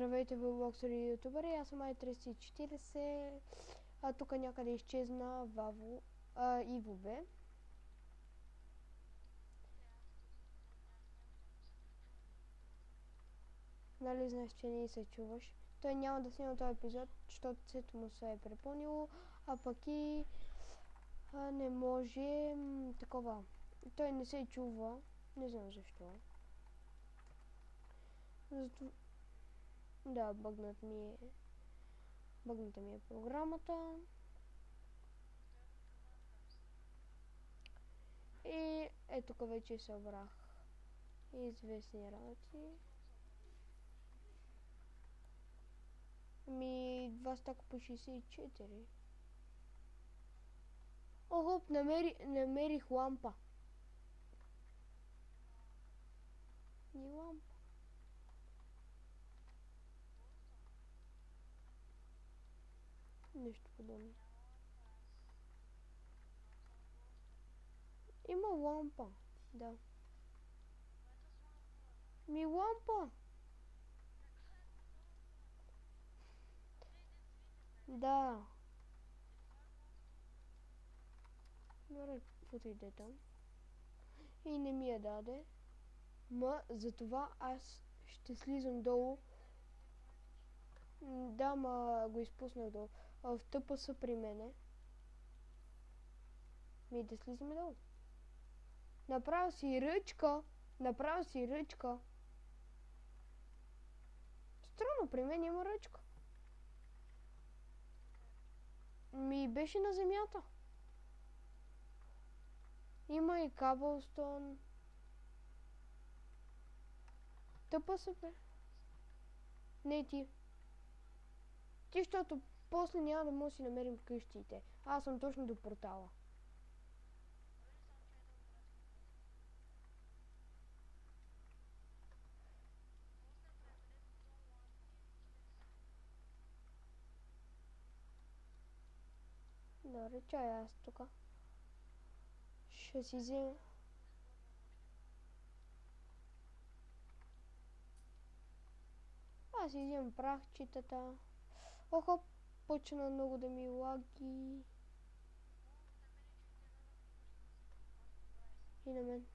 Здравейте, вълбоксери ютубъри, аз съм i340, а тук някъде изчезна Иво бе. Нали знаеш, че не се чуваш? Той няма да снима този епизод, защото сето му се е препълнило, а пък и не може такова. Той не се чува, не знам защо. Да, бъгната ми е програмата. И ето тук вече събрах известни работи. Два стака по 64. Ого, намерих лампа. Не лампа. Нещо подобно. Има лампа. Да. Лампа. Да. Добре, каквото иде там. И не ми я даде. Затова аз ще слизам долу. Да, го изпуснах долу. В тъпа са при мене. Да слизаме долу. Направя си ръчка. Странно, при мен има ръчка. Беше на земята. Има и каблстон. Тъпа се бе. Не ти. Защото после няма да може да си намерим къщите. Аз съм точно до портала. Добре, чай аз тук. Ще си взема. Аз си вземам прахчетата. Охо, почна много да ми лаги. И на мен.